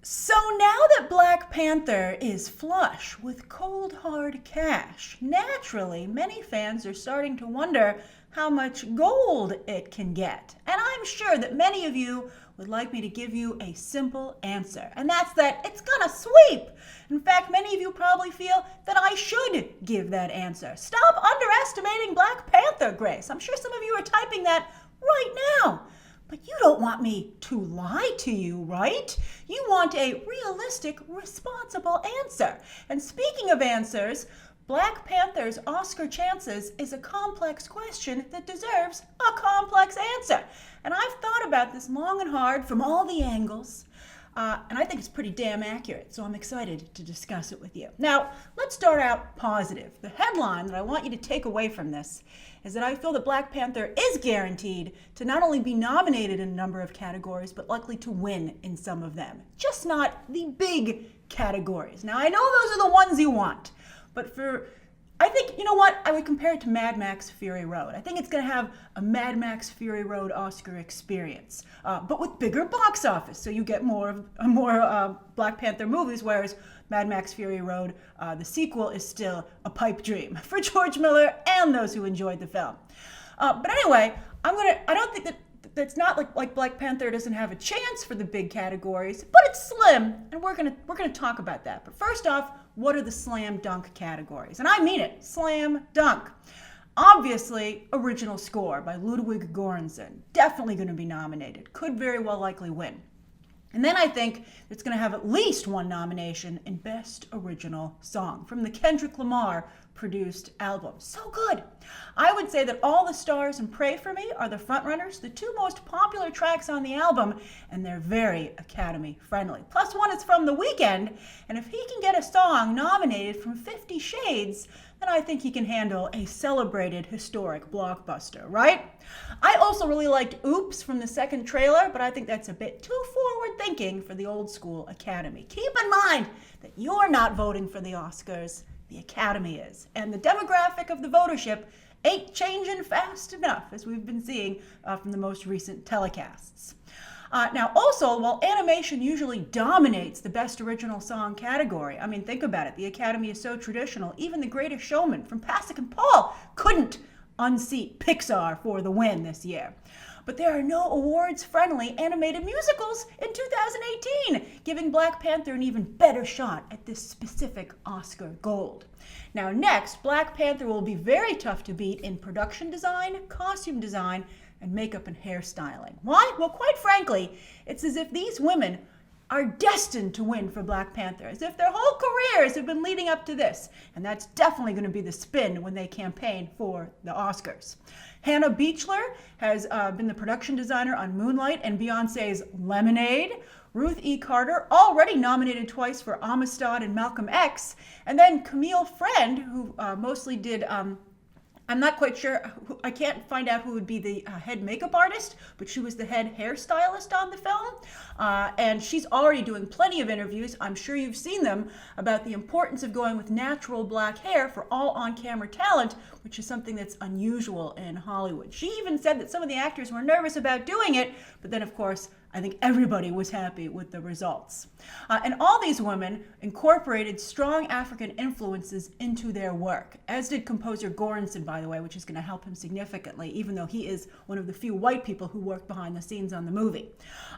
So now that Black Panther is flush with cold hard cash, naturally many fans are starting to wonder how much gold it can get. And I'm sure that many of you would like me to give you a simple answer, and that's that it's gonna sweep. In fact, many of you probably feel that I should give that answer. Stop underestimating Black Panther, Grace. I'm sure some of you are typing that right now. But you don't want me to lie to you, right? You want a realistic, responsible answer. And speaking of answers, Black Panther's Oscar chances is a complex question that deserves a complex answer. And I've thought about this long and hard from all the angles. And I think it's pretty damn accurate, so I'm excited to discuss it with you. Now, let's start out positive. The headline that I want you to take away from this is that I feel that Black Panther is guaranteed to not only be nominated in a number of categories, but likely to win in some of them. Just not the big categories. Now, I know those are the ones you want, but I think, you know what? I would compare it to Mad Max Fury Road. I think it's going to have a Mad Max Fury Road Oscar experience, but with bigger box office. So you get more Black Panther movies, whereas Mad Max Fury Road, the sequel, is still a pipe dream for George Miller and those who enjoyed the film. But anyway, I don't think that's not like Black Panther doesn't have a chance for the big categories, but it's slim, and we're gonna talk about that. But first off, what are the slam dunk categories? And I mean it, slam dunk. Obviously, original score by Ludwig Göransson, definitely going to be nominated, could very well likely win. And then I think it's going to have at least one nomination in Best Original Song from the Kendrick Lamar produced album. So good. I would say that All the Stars and Pray For Me are the frontrunners, the two most popular tracks on the album, and they're very Academy friendly. Plus one is from The Weeknd, and if he can get a song nominated from 50 Shades, then I think he can handle a celebrated historic blockbuster, right? I also really liked Oops from the second trailer, but I think that's a bit too forward thinking for the old school Academy. Keep in mind that you're not voting for the Oscars, the Academy is. And the demographic of the votership ain't changing fast enough, as we've been seeing from the most recent telecasts. Now, also, while animation usually dominates the Best Original Song category, I mean, think about it. The Academy is so traditional. Even The Greatest Showman from Pasek and Paul couldn't unseat Pixar for the win this year. But there are no awards-friendly animated musicals in 2018, giving Black Panther an even better shot at this specific Oscar gold. Now next, Black Panther will be very tough to beat in production design, costume design, and makeup and hairstyling. Why? Well, quite frankly, it's as if these women are destined to win for Black Panther, as if their whole careers have been leading up to this. And that's definitely going to be the spin when they campaign for the Oscars. Hannah Beachler has been the production designer on Moonlight and Beyonce's Lemonade. Ruth E. Carter, already nominated twice for Amistad and Malcolm X. And then Camille Friend, who mostly did I'm not quite sure, I can't find out who would be the head makeup artist, but she was the head hairstylist on the film. And she's already doing plenty of interviews, I'm sure you've seen them, about the importance of going with natural black hair for all on-camera talent, which is something that's unusual in Hollywood. She even said that some of the actors were nervous about doing it, but then of course, I think everybody was happy with the results. And all these women incorporated strong African influences into their work, as did composer Göransson, by the way, which is going to help him significantly, even though he is one of the few white people who worked behind the scenes on the movie.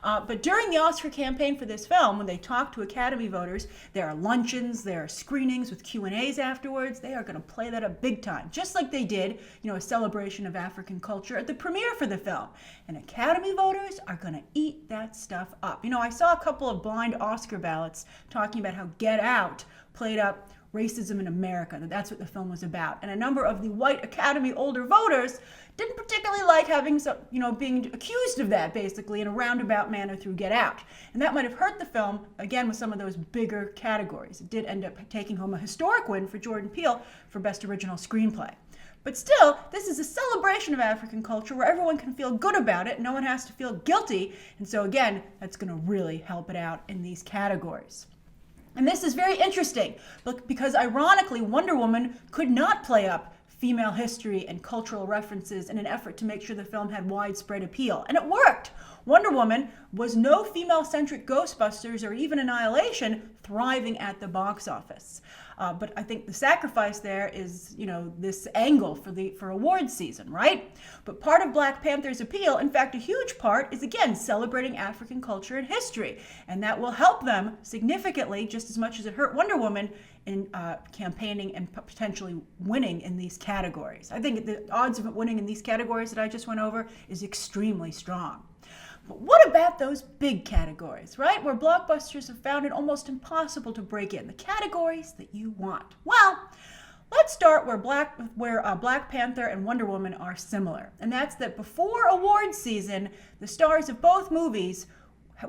But during the Oscar campaign for this film, when they talk to Academy voters, there are luncheons, there are screenings with Q&As afterwards. They are going to play that up big time, just like they did, a celebration of African culture at the premiere for the film. And Academy voters are going to eat that stuff up. I saw a couple of blind Oscar ballots talking about how Get Out played up racism in America, that's what the film was about. And a number of the white Academy older voters didn't particularly like having being accused of that, basically, in a roundabout manner through Get Out. And that might have hurt the film, again, with some of those bigger categories. It did end up taking home a historic win for Jordan Peele for Best Original Screenplay. But still, this is a celebration of African culture where everyone can feel good about it. No one has to feel guilty. And so again, that's going to really help it out in these categories. And this is very interesting because ironically, Wonder Woman could not play up female history and cultural references in an effort to make sure the film had widespread appeal. And it worked. Wonder Woman was no female-centric Ghostbusters or even Annihilation thriving at the box office. But I think the sacrifice there is, this angle for awards season, right? But part of Black Panther's appeal, in fact, a huge part, is again celebrating African culture and history, and that will help them significantly, just as much as it hurt Wonder Woman, in campaigning and potentially winning in these categories. I think the odds of it winning in these categories that I just went over is extremely strong. But what about those big categories, right? Where blockbusters have found it almost impossible to break in, the categories that you want. Well, let's start where Black Panther and Wonder Woman are similar. And that's that before awards season, the stars of both movies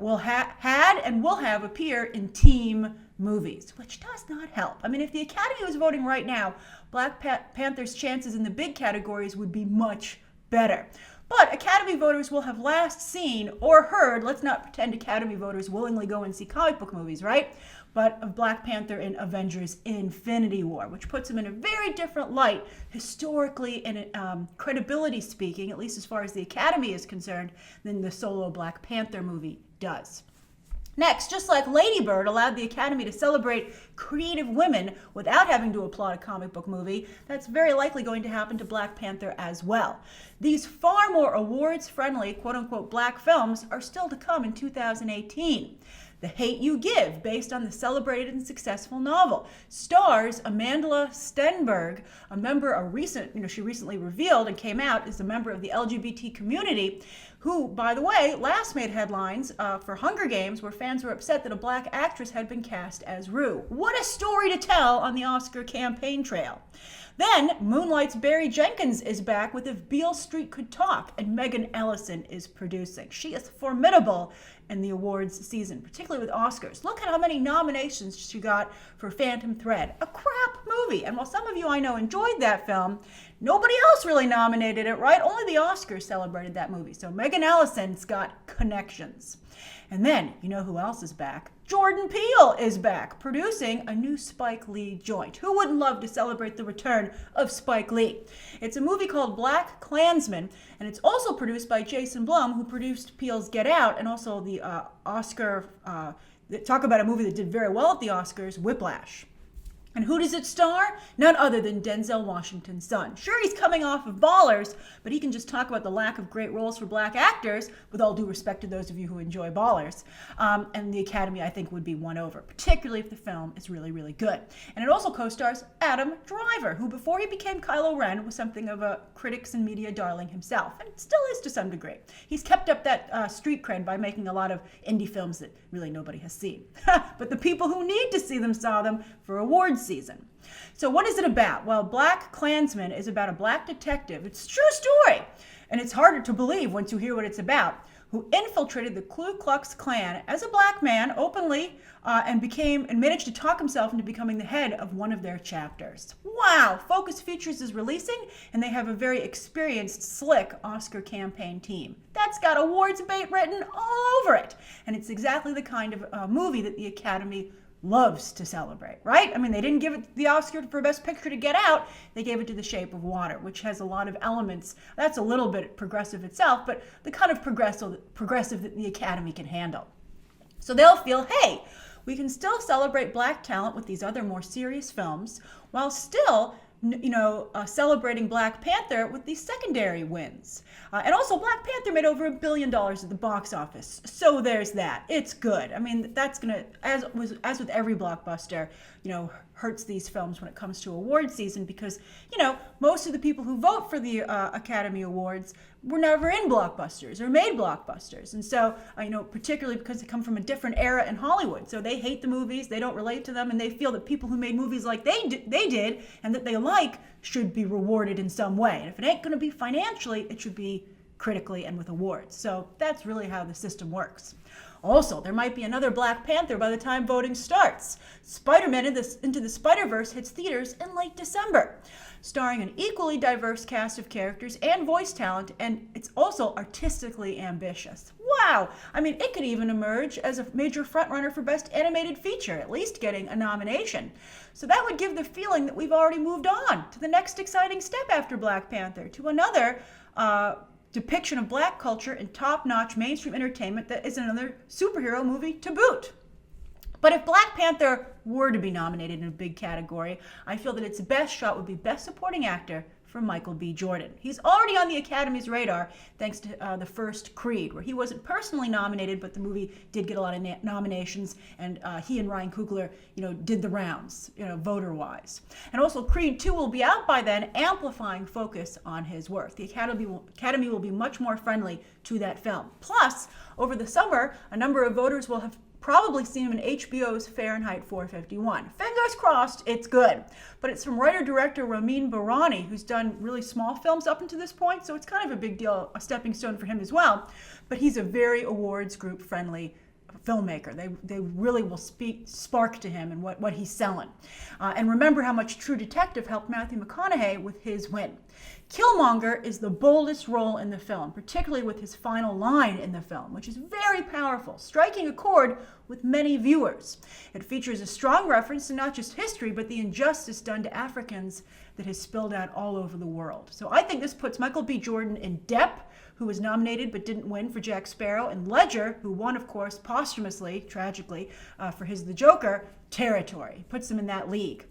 will had and will have appear in team movies, which does not help. I mean, if the Academy was voting right now, Black Panther's chances in the big categories would be much better. But Academy voters will have last seen or heard, let's not pretend Academy voters willingly go and see comic book movies, right? But of Black Panther in Avengers Infinity War, which puts him in a very different light, historically and credibility speaking, at least as far as the Academy is concerned, than the solo Black Panther movie does. Next, just like Lady Bird allowed the Academy to celebrate creative women without having to applaud a comic book movie, that's very likely going to happen to Black Panther as well. These far more awards-friendly, quote-unquote, black films are still to come in 2018. The Hate U Give, based on the celebrated and successful novel, stars Amandla Stenberg, she recently revealed and came out as a member of the LGBT community, who, by the way, last made headlines for Hunger Games, where fans were upset that a black actress had been cast as Rue. What a story to tell on the Oscar campaign trail. Then, Moonlight's Barry Jenkins is back with If Beale Street Could Talk, and Megan Ellison is producing. She is formidable in the awards season, particularly with Oscars. Look at how many nominations she got for Phantom Thread, a crap movie. And while some of you I know enjoyed that film, nobody else really nominated it, right? Only the Oscars celebrated that movie. So Megan Ellison's got connections. And then, you know who else is back? Jordan Peele is back, producing a new Spike Lee joint. Who wouldn't love to celebrate the return of Spike Lee? It's a movie called Black Klansman, and it's also produced by Jason Blum, who produced Peele's Get Out, and also the Oscar, talk about a movie that did very well at the Oscars, Whiplash. And who does it star? None other than Denzel Washington's son. Sure, he's coming off of Ballers, but he can just talk about the lack of great roles for black actors, with all due respect to those of you who enjoy Ballers. And the Academy, I think, would be won over, particularly if the film is really, really good. And it also co-stars Adam Driver, who before he became Kylo Ren was something of a critics and media darling himself, and still is to some degree. He's kept up that street cred by making a lot of indie films that really nobody has seen. But the people who need to see them saw them for awards season. So what is it about? Well, Black Klansman is about a black detective. It's a true story, and it's harder to believe once you hear what it's about, who infiltrated the Ku Klux Klan as a black man openly and managed to talk himself into becoming the head of one of their chapters. Wow! Focus Features is releasing, and they have a very experienced, slick Oscar campaign team. That's got awards bait written all over it, and it's exactly the kind of movie that the Academy loves to celebrate, right? I mean, they didn't give it the Oscar for Best Picture to Get Out. They gave it to The Shape of Water, which has a lot of elements. That's a little bit progressive itself, but the kind of progressive that the Academy can handle. So they'll feel, hey, we can still celebrate black talent with these other more serious films while still celebrating Black Panther with these secondary wins. And also, Black Panther made over $1 billion at the box office. So there's that. It's good. I mean, that's going to, as with every blockbuster, hurts these films when it comes to award season because, most of the people who vote for the Academy Awards were never in blockbusters or made blockbusters. And so, particularly because they come from a different era in Hollywood. So they hate the movies, they don't relate to them, and they feel that people who made movies like they did and that they like should be rewarded in some way. And if it ain't going to be financially, it should be critically and with awards. So that's really how the system works. Also, there might be another Black Panther by the time voting starts. Spider-Man Into the Spider-Verse hits theaters in late December, starring an equally diverse cast of characters and voice talent, and it's also artistically ambitious. Wow! I mean, it could even emerge as a major frontrunner for Best Animated Feature, at least getting a nomination. So that would give the feeling that we've already moved on to the next exciting step after Black Panther, to another depiction of black culture in top-notch mainstream entertainment that is another superhero movie to boot. But if Black Panther were to be nominated in a big category, I feel that its best shot would be Best Supporting Actor for Micheal B Jordan. He's already on the Academy's radar thanks to the first Creed, where he wasn't personally nominated, but the movie did get a lot of nominations, and he and Ryan Coogler, did the rounds, voter-wise. And also Creed 2 will be out by then, amplifying focus on his work. The Academy will be much more friendly to that film. Plus, over the summer, a number of voters will have probably seen him in HBO's Fahrenheit 451. Fingers crossed, it's good. But it's from writer-director Ramin Bahrani, who's done really small films up until this point, so it's kind of a big deal, a stepping stone for him as well. But he's a very awards group friendly filmmaker. They really will spark to him and what he's selling. And remember how much True Detective helped Matthew McConaughey with his win. Killmonger is the boldest role in the film, particularly with his final line in the film, which is very powerful, striking a chord with many viewers. It features a strong reference to not just history, but the injustice done to Africans that has spilled out all over the world. So I think this puts Micheal B Jordan in Depp, who was nominated but didn't win for Jack Sparrow, and Ledger, who won, of course, posthumously, tragically, for his The Joker, territory. Puts him in that league.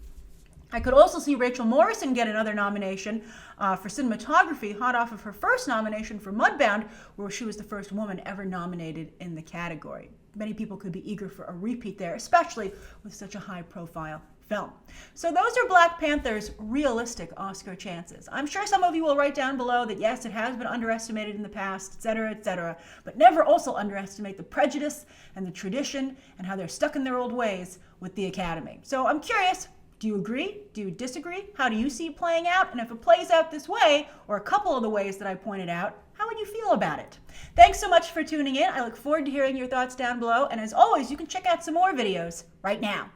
I could also see Rachel Morrison get another nomination for cinematography, hot off of her first nomination for Mudbound, where she was the first woman ever nominated in the category. Many people could be eager for a repeat there, especially with such a high-profile film. So those are Black Panther's realistic Oscar chances. I'm sure some of you will write down below that yes, it has been underestimated in the past, etc., but never also underestimate the prejudice and the tradition and how they're stuck in their old ways with the Academy. So I'm curious, do you agree? Do you disagree? How do you see it playing out? And if it plays out this way, or a couple of the ways that I pointed out, how would you feel about it? Thanks so much for tuning in. I look forward to hearing your thoughts down below. And as always, you can check out some more videos right now.